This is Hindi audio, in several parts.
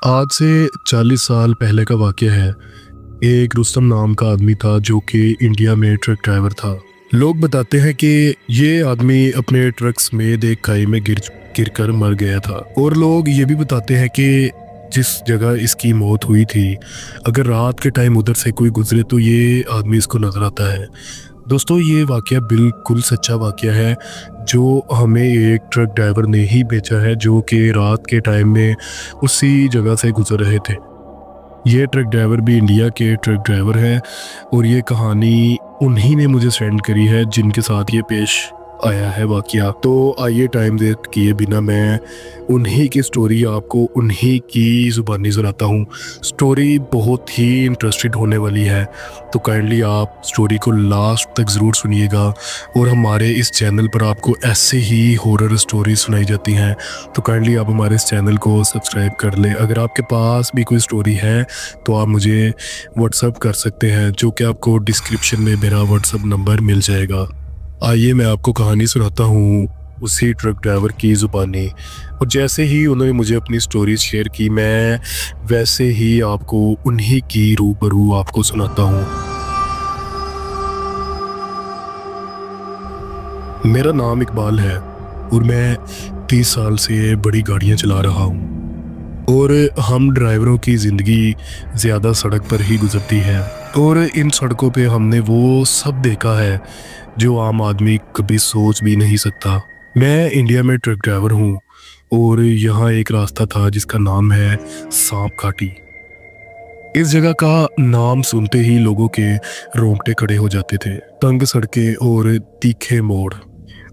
आज से 40 साल पहले का वाक़या है। एक रुस्तम नाम का आदमी था जो कि इंडिया में ट्रक ड्राइवर था। लोग बताते हैं कि ये आदमी अपने ट्रक समेत एक खाई में गिर कर मर गया था। और लोग ये भी बताते हैं कि जिस जगह इसकी मौत हुई थी, अगर रात के टाइम उधर से कोई गुजरे तो ये आदमी इसको नज़र आता है। दोस्तों, ये वाक़या बिल्कुल सच्चा वाक़या है जो हमें एक ट्रक ड्राइवर ने ही बेचा है, जो कि रात के टाइम में उसी जगह से गुजर रहे थे। ये ट्रक ड्राइवर भी इंडिया के ट्रक ड्राइवर हैं और ये कहानी उन्हीं ने मुझे सेंड करी है जिनके साथ ये पेश आया है वाक़या। तो आइए टाइम वेस्ट किए बिना मैं उन्हीं की स्टोरी आपको उन्हीं की ज़ुबानी सुनाता हूँ। स्टोरी बहुत ही इंटरेस्टेड होने वाली है, तो काइंडली आप स्टोरी को लास्ट तक ज़रूर सुनिएगा। और हमारे इस चैनल पर आपको ऐसे ही हॉरर स्टोरी सुनाई जाती हैं, तो काइंडली आप हमारे इस चैनल को सब्सक्राइब कर लें। अगर आपके पास भी कोई स्टोरी है तो आप मुझे व्हाट्सअप कर सकते हैं, जो कि आपको डिस्क्रिप्शन में मेरा व्हाट्सअप नंबर मिल जाएगा। आइए मैं आपको कहानी सुनाता हूँ उसी ट्रक ड्राइवर की ज़ुबानी। और जैसे ही उन्होंने मुझे अपनी स्टोरी शेयर की, मैं वैसे ही आपको उन्हीं की रूबरू आपको सुनाता हूँ। मेरा नाम इकबाल है और मैं 30 साल से बड़ी गाड़ियाँ चला रहा हूँ। और हम ड्राइवरों की ज़िंदगी ज़्यादा सड़क पर ही गुजरती है, और इन सड़कों पे हमने वो सब देखा है जो आम आदमी कभी सोच भी नहीं सकता। मैं इंडिया में ट्रक ड्राइवर हूँ और यहाँ एक रास्ता था जिसका नाम है सांप घाटी। इस जगह का नाम सुनते ही लोगों के रोंगटे खड़े हो जाते थे। तंग सड़कें और तीखे मोड़,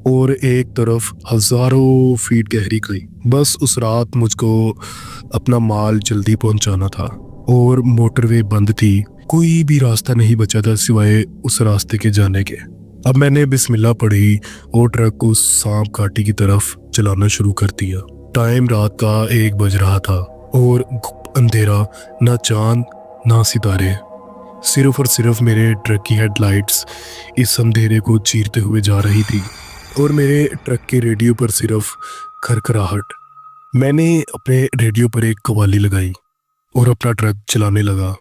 और एक तरफ हजारों फीट गहरी खाई। बस उस रात मुझको अपना माल जल्दी पहुंचाना था और मोटरवे बंद थी। कोई भी रास्ता नहीं बचा था सिवाय उस रास्ते के जाने के। अब मैंने बिस्मिल्लाह पढ़ी और ट्रक को सांप घाटी की तरफ चलाना शुरू कर दिया। टाइम रात का 1 बज रहा था और अंधेरा, ना चांद ना सितारे, सिर्फ और सिर्फ मेरे ट्रक की हेडलाइट्स इस अंधेरे को चीरते हुए जा रही थी और मेरे ट्रक के रेडियो पर सिर्फ खरखराहट। मैंने अपने रेडियो पर एक कव्वाली लगाई और अपना ट्रक चलाने लगा।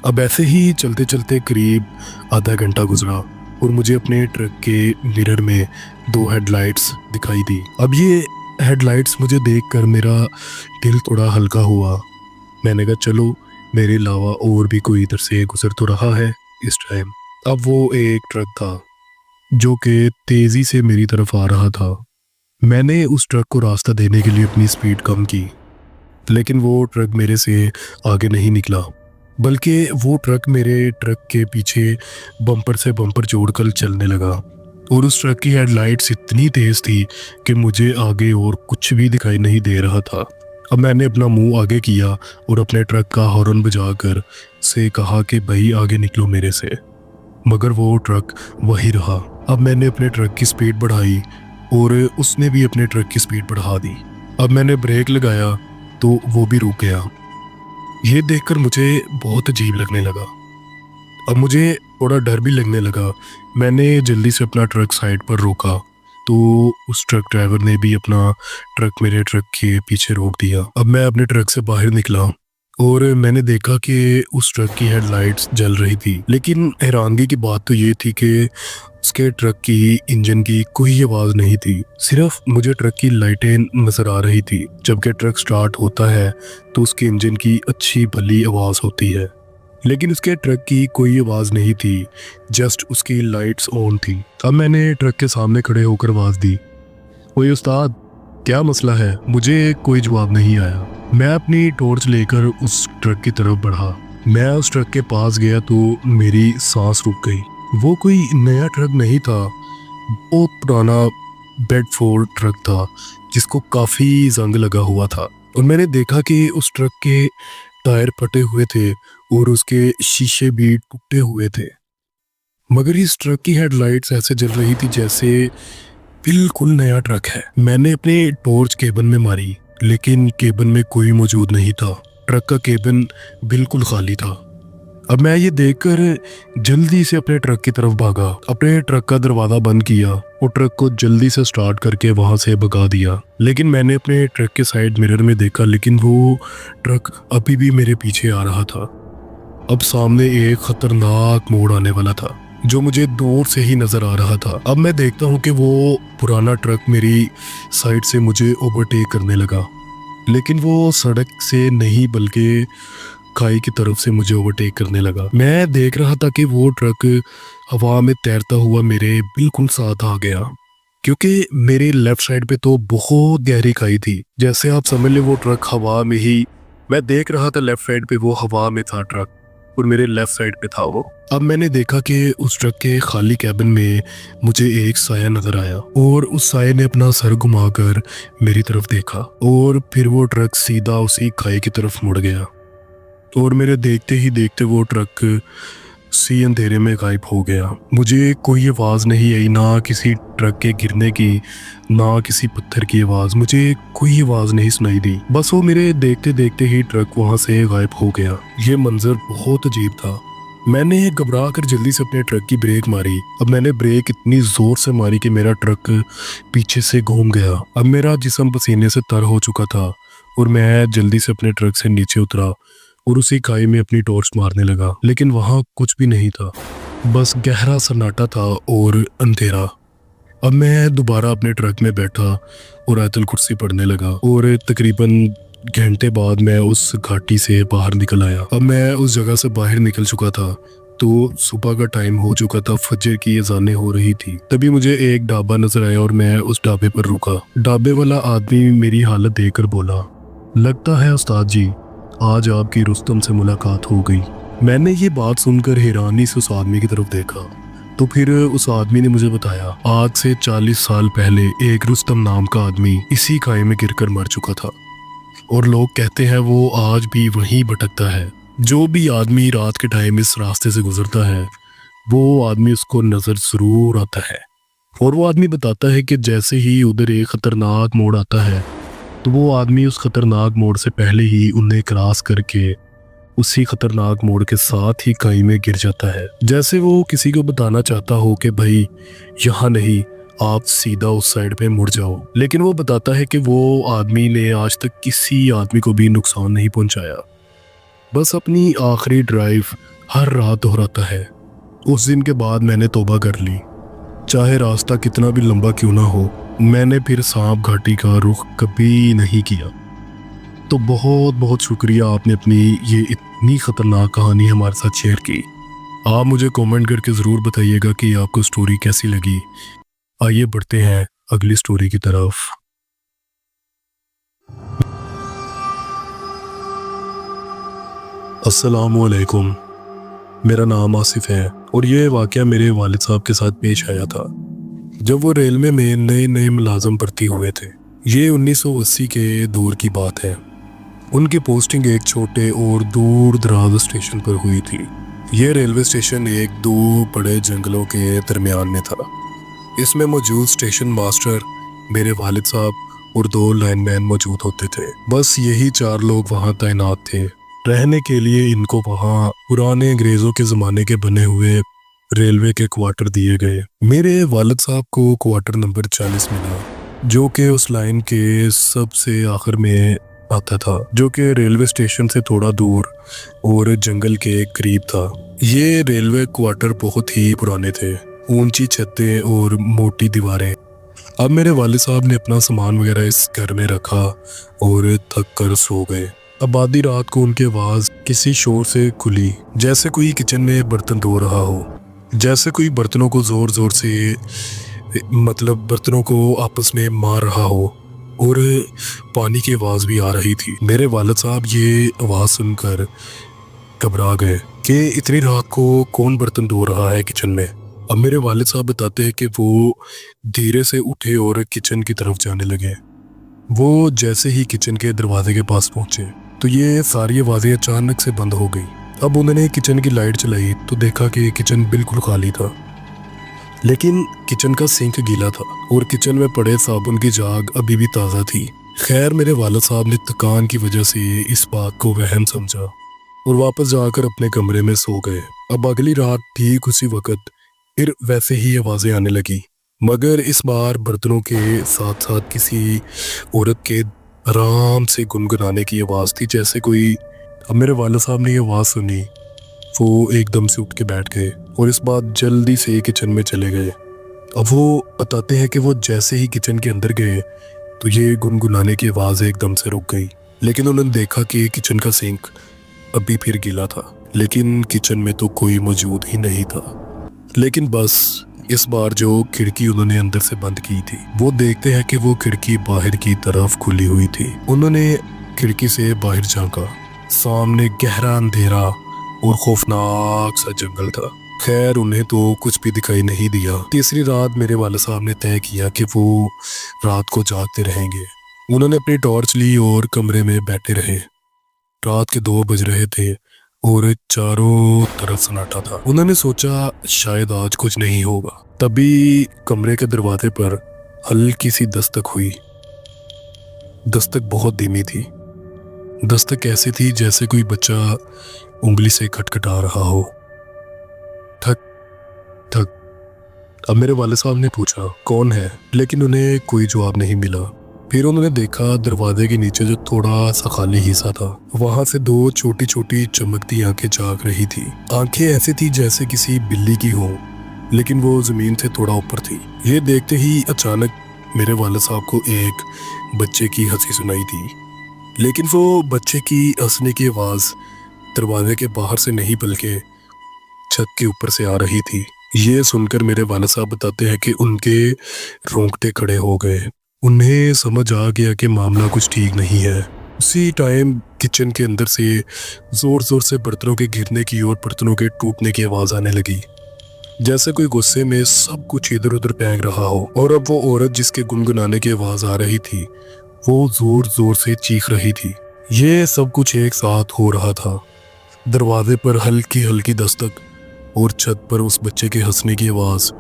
अब ऐसे ही चलते चलते करीब आधा घंटा गुजरा और मुझे अपने ट्रक के मिरर में 2 हेडलाइट्स दिखाई दी। अब ये हेडलाइट्स मुझे देखकर मेरा दिल थोड़ा हल्का हुआ। मैंने कहा चलो, मेरे अलावा और भी कोई इधर से गुजर तो रहा है इस टाइम। अब वो एक ट्रक था जो कि तेज़ी से मेरी तरफ आ रहा था। मैंने उस ट्रक को रास्ता देने के लिए अपनी स्पीड कम की, लेकिन वो ट्रक मेरे से आगे नहीं निकला, बल्कि वो ट्रक मेरे ट्रक के पीछे बम्पर से बम्पर जोड़कर चलने लगा। और उस ट्रक की हेडलाइट्स इतनी तेज़ थी कि मुझे आगे और कुछ भी दिखाई नहीं दे रहा था। अब मैंने अपना मुंह आगे किया और अपने ट्रक का हॉर्न बजाकर से कहा कि भाई आगे निकलो मेरे से, मगर वो ट्रक वही रहा। अब मैंने अपने ट्रक की स्पीड बढ़ाई और उसने भी अपने ट्रक की स्पीड बढ़ा दी। अब मैंने ब्रेक लगाया तो वो भी रुक गया। ये देखकर मुझे बहुत अजीब लगने लगा। अब मुझे थोड़ा डर भी लगने लगा। मैंने जल्दी से अपना ट्रक साइड पर रोका तो उस ट्रक ड्राइवर ने भी अपना ट्रक मेरे ट्रक के पीछे रोक दिया। अब मैं अपने ट्रक से बाहर निकला और मैंने देखा कि उस ट्रक की हेडलाइट्स जल रही थी, लेकिन हैरानगी की बात तो ये थी कि उसके ट्रक की इंजन की कोई आवाज़ नहीं थी। सिर्फ मुझे ट्रक की लाइटें नज़र आ रही थी। जबकि ट्रक स्टार्ट होता है तो उसके इंजन की अच्छी भली आवाज़ होती है, लेकिन उसके ट्रक की कोई आवाज़ नहीं थी, जस्ट उसकी लाइट्स ऑन थी। अब मैंने ट्रक के सामने खड़े होकर आवाज़ दी, ओए उस्ताद, क्या मसला है? मुझे कोई जवाब नहीं आया। मैं अपनी टॉर्च लेकर उस ट्रक की तरफ बढ़ा। मैं उस ट्रक के पास गया तो मेरी सांस रुक गई। वो कोई नया ट्रक नहीं था, वो पुराना बेडफोर्ड ट्रक था जिसको काफ़ी जंग लगा हुआ था। और मैंने देखा कि उस ट्रक के टायर फटे हुए थे और उसके शीशे भी टूटे हुए थे, मगर इस ट्रक की हेडलाइट्स ऐसे जल रही थी जैसे बिल्कुल नया ट्रक है। मैंने अपने टॉर्च केबिन में मारी, लेकिन केबिन में कोई मौजूद नहीं था। ट्रक का केबिन बिल्कुल खाली था। अब मैं ये देखकर जल्दी से अपने ट्रक की तरफ भागा, अपने ट्रक का दरवाज़ा बंद किया और ट्रक को जल्दी से स्टार्ट करके वहाँ से भगा दिया। लेकिन मैंने अपने ट्रक के साइड मिरर में देखा, लेकिन वो ट्रक अभी भी मेरे पीछे आ रहा था। अब सामने एक खतरनाक मोड़ आने वाला था जो मुझे दूर से ही नजर आ रहा था। अब मैं देखता हूँ कि वो पुराना ट्रक मेरी साइड से मुझे ओवरटेक करने लगा, लेकिन वो सड़क से नहीं बल्कि खाई की तरफ से मुझे ओवरटेक करने लगा। मैं देख रहा था कि वो ट्रक हवा में तैरता हुआ मेरे बिल्कुल साथ आ गया, क्योंकि मेरे लेफ्ट साइड पे तो बहुत गहरी खाई थी। जैसे आप समझ ले वो ट्रक हवा में ही, मैं देख रहा था लेफ्ट साइड पे वो हवा में था ट्रक और मेरे लेफ्ट साइड पे था वो। अब मैंने देखा कि उस ट्रक के खाली कैबिन में मुझे एक साया नजर आया और उस साये ने अपना सर घुमाकर मेरी तरफ देखा और फिर वो ट्रक सीधा उसी खाई की तरफ मुड़ गया और मेरे देखते ही देखते वो ट्रक सी अंधेरे में गायब हो गया। मुझे कोई आवाज़ नहीं आई, ना किसी ट्रक के गिरने की, ना किसी पत्थर की आवाज़, मुझे कोई आवाज़ नहीं सुनाई दी। बस वो मेरे देखते देखते ही ट्रक वहाँ से गायब हो गया। ये मंजर बहुत अजीब था। मैंने घबरा कर जल्दी से अपने ट्रक की ब्रेक मारी। अब मैंने ब्रेक इतनी ज़ोर से मारी कि मेरा ट्रक पीछे से घूम गया। अब मेरा जिस्म पसीने से तर हो चुका था और मैं जल्दी से अपने ट्रक से नीचे उतरा और उसी खाई में अपनी टॉर्च मारने लगा, लेकिन वहाँ कुछ भी नहीं था, बस गहरा सन्नाटा था और अंधेरा। अब मैं दोबारा अपने ट्रक में बैठा और आयतुल कुर्सी पढ़ने लगा और तकरीबन घंटे बाद मैं उस घाटी से बाहर निकल आया। अब मैं उस जगह से बाहर निकल चुका था तो सुबह का टाइम हो चुका था, फजर की अज़ानें हो रही थी। तभी मुझे एक ढाबा नजर आया और मैं उस ढाबे पर रुका। ढाबे वाला आदमी मेरी हालत देखकर बोला, लगता है उस्ताद जी आज आपकी रुस्तम से मुलाकात हो गई। मैंने ये बात सुनकर हैरानी से उस आदमी की तरफ देखा तो फिर उस आदमी ने मुझे बताया आज से 40 साल पहले एक रुस्तम नाम का आदमी इसी खाई में गिरकर मर चुका था और लोग कहते हैं वो आज भी वहीं भटकता है। जो भी आदमी रात के टाइम इस रास्ते से गुजरता है वो आदमी उसको नजर जरूर आता है। और वो आदमी बताता है कि जैसे ही उधर एक खतरनाक मोड़ आता है तो वो आदमी उस खतरनाक मोड़ से पहले ही उन्हें क्रॉस करके उसी खतरनाक मोड़ के साथ ही खाई में गिर जाता है, जैसे वो किसी को बताना चाहता हो कि भाई यहाँ नहीं, आप सीधा उस साइड पे मुड़ जाओ। लेकिन वो बताता है कि वो आदमी ने आज तक किसी आदमी को भी नुकसान नहीं पहुंचाया, बस अपनी आखिरी ड्राइव हर रात दोहराता है। उस दिन के बाद मैंने तौबा कर ली, चाहे रास्ता कितना भी लंबा क्यों ना हो, मैंने फिर सांप घाटी का रुख कभी नहीं किया। तो बहुत बहुत शुक्रिया, आपने अपनी ये इतनी ख़तरनाक कहानी हमारे साथ शेयर की। आप मुझे कमेंट करके ज़रूर बताइएगा कि आपको स्टोरी कैसी लगी। आइए बढ़ते हैं अगली स्टोरी की तरफ। अस्सलामुअलैकुम, मेरा नाम आसिफ है और ये वाक़या मेरे वालिद साहब के साथ पेश आया था जब वो रेलवे में नए नए मुलाजम भर्ती हुए थे। ये 1980 के दौर की बात है। उनकी पोस्टिंग एक छोटे और दूर दराज स्टेशन पर हुई थी। ये रेलवे स्टेशन एक दो बड़े जंगलों के दरमियान में था। इसमें मौजूद स्टेशन मास्टर, मेरे वालिद साहब और 2 लाइनमैन मौजूद होते थे। बस यही 4 लोग वहाँ तैनात थे। रहने के लिए इनको वहाँ पुराने अंग्रेज़ों के ज़माने के बने हुए रेलवे के क्वार्टर दिए गए। मेरे वालिद साहब को क्वार्टर नंबर 40 मिला, जो कि उस लाइन के सबसे आखिर में आता था, जो कि रेलवे स्टेशन से थोड़ा दूर और जंगल के करीब था। ये रेलवे क्वार्टर बहुत ही पुराने थे, ऊंची छतें और मोटी दीवारें। अब मेरे वालिद साहब ने अपना सामान वगैरह इस घर में रखा और थक कर सो गए। अब आधी रात को उनकी आवाज़ किसी शोर से खुली, जैसे कोई किचन में बर्तन धो रहा हो, जैसे कोई बर्तनों को ज़ोर ज़ोर से, मतलब बर्तनों को आपस में मार रहा हो, और पानी की आवाज़ भी आ रही थी। मेरे वालिद साहब ये आवाज़ सुनकर घबरा गए कि इतनी रात को कौन बर्तन धो रहा है किचन में। अब मेरे वालिद साहब बताते हैं कि वो धीरे से उठे और किचन की तरफ जाने लगे। वो जैसे ही किचन के दरवाजे के पास पहुंचे तो ये सारी आवाज़ें अचानक से बंद हो गई। अब उन्होंने किचन की लाइट चलाई तो देखा कि किचन बिल्कुल खाली था, लेकिन किचन का सिंक गीला था और किचन में पड़े साबुन की झाग अभी भी ताज़ा थी। खैर, मेरे वालिद साहब ने थकान की वजह से इस बात को वहम समझा और वापस जाकर अपने कमरे में सो गए। अब अगली रात ठीक उसी वक्त फिर वैसे ही आवाज़ें आने लगी, मगर इस बार बर्तनों के साथ साथ किसी औरत के आराम से गुनगुनाने की आवाज़ थी, जैसे कोई। अब मेरे वाला साहब ने ये आवाज़ सुनी, वो एकदम से उठ के बैठ गए और इस बात जल्दी से किचन में चले गए। अब वो बताते हैं कि वो जैसे ही किचन के अंदर गए तो ये गुनगुनाने की आवाज़ एकदम से रुक गई, लेकिन उन्होंने देखा कि किचन का सिंक अभी फिर गीला था, लेकिन किचन में तो कोई मौजूद ही नहीं था। लेकिन बस इस बार जो खिड़की उन्होंने अंदर से बंद की थी, वो देखते हैं कि वो खिड़की बाहर की तरफ खुली हुई थी। उन्होंने खिड़की से बाहर झांका, सामने गहरा अंधेरा और खौफनाक सा जंगल था। खैर उन्हें तो कुछ भी दिखाई नहीं दिया। तीसरी रात मेरे वाले साहब ने तय किया कि वो रात को जागते रहेंगे। उन्होंने अपनी टॉर्च ली और कमरे में बैठे रहे। रात के 2 बज रहे थे और चारों तरफ सन्नाटा था। उन्होंने सोचा शायद आज कुछ नहीं होगा। तभी कमरे के दरवाजे पर हल्की सी दस्तक हुई। दस्तक बहुत धीमी थी। दस्तक ऐसी थी जैसे कोई बच्चा उंगली से खटखटा रहा हो। ठक ठक। अब मेरे वाले साहब ने पूछा कौन है, लेकिन उन्हें कोई जवाब नहीं मिला। फिर उन्होंने देखा दरवाजे के नीचे जो थोड़ा सा खाली हिस्सा था, वहां से 2 छोटी छोटी चमकती आंखें झांक रही थी। आंखें ऐसी थी जैसे किसी बिल्ली की हो, लेकिन वो जमीन से थोड़ा ऊपर थी। ये देखते ही अचानक मेरे वाले साहब को एक बच्चे की हंसी सुनाई दी, लेकिन वो बच्चे की हंसने की आवाज दरवाजे के बाहर से नहीं बल्कि छत के ऊपर से आ रही थी। ये सुनकर मेरे वाले साहब बताते हैं कि उनके रोंगटे खड़े हो गए। उन्हें समझ आ गया कि मामला कुछ ठीक नहीं है। उसी टाइम किचन के अंदर से जोर जोर से बर्तनों के गिरने की और बर्तनों के टूटने की आवाज आने लगी, जैसे कोई गुस्से में सब कुछ इधर उधर फेंक रहा हो। और अब वो औरत जिसके गुनगुनाने की आवाज आ रही थी, वो जोर जोर से चीख रही थी। ये सब कुछ एक साथ हो रहा था। दरवाजे पर हल्की हल्की दस्तक और छत पर उस बच्चे के हंसने की आवाज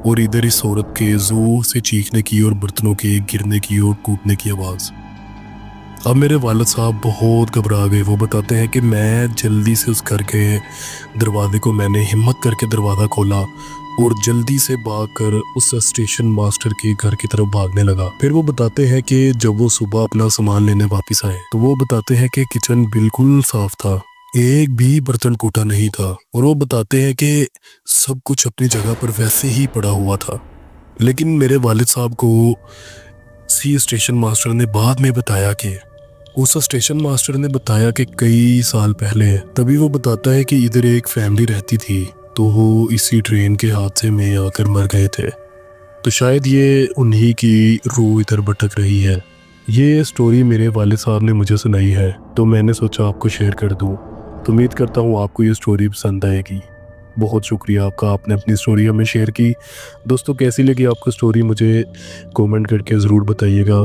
और इधर इस औरत के जोर से चीखने की और बर्तनों के गिरने की और टूटने की आवाज। अब मेरे वालिद साहब बहुत घबरा गए। वो बताते हैं कि मैं जल्दी से उस घर के दरवाजे को मैंने हिम्मत करके दरवाज़ा खोला और जल्दी से भागकर उस स्टेशन मास्टर के घर की तरफ भागने लगा। फिर वो बताते हैं कि जब वो सुबह अपना सामान लेने वापस आए तो वो बताते हैं कि किचन बिल्कुल साफ था, एक भी बर्तन टूटा नहीं था। और वो बताते हैं कि सब कुछ अपनी जगह पर वैसे ही पड़ा हुआ था। लेकिन मेरे वालिद साहब को सी स्टेशन मास्टर ने बाद में बताया कि उस स्टेशन मास्टर ने बताया कि कई साल पहले, तभी वो बताता है कि इधर एक फैमिली रहती थी, तो वो इसी ट्रेन के हादसे में आकर मर गए थे। तो शायद ये उन्हीं की रूह इधर भटक रही है। ये स्टोरी मेरे वालिद साहब ने मुझे सुनाई है, तो मैंने सोचा आपको शेयर कर दूं। तो उम्मीद करता हूँ आपको ये स्टोरी पसंद आएगी। बहुत शुक्रिया आपका, आपने अपनी स्टोरी हमें शेयर की। दोस्तों कैसी लगी आपको स्टोरी, मुझे कमेंट करके ज़रूर बताइएगा।